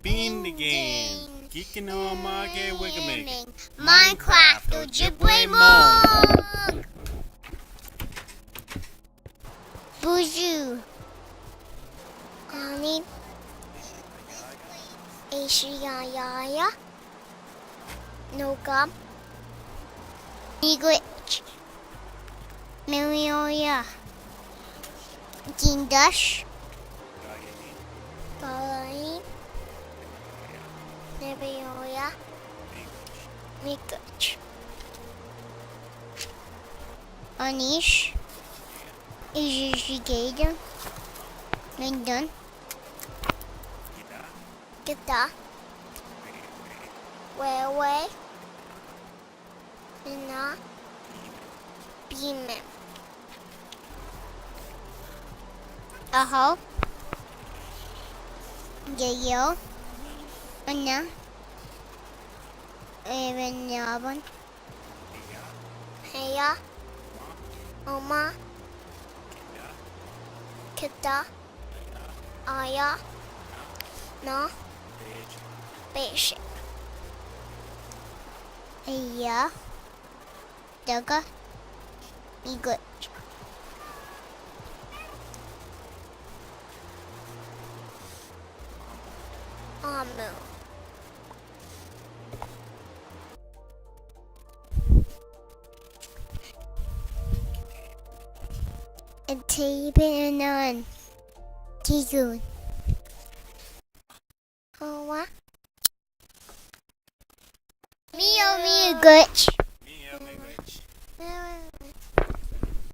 Being the game. Geeking on my game Wigaming. Minecraft Ojibwe Mong. Bonjour. Ani. Asia. Nogam. Nigwich. Milioya. Gindash. Balain. Nebioya. Mikuch. Anish. Ijigada. Lindon. Gita. Wewe. Nina. Beeman. Aho. Yayo. Anna. Even Yaban. Heya. Oma. Kita. Aya. No. Basic. Iya. Daga. Igut. Amu. Tape on Kigun. Oh, what? Me, Gutch.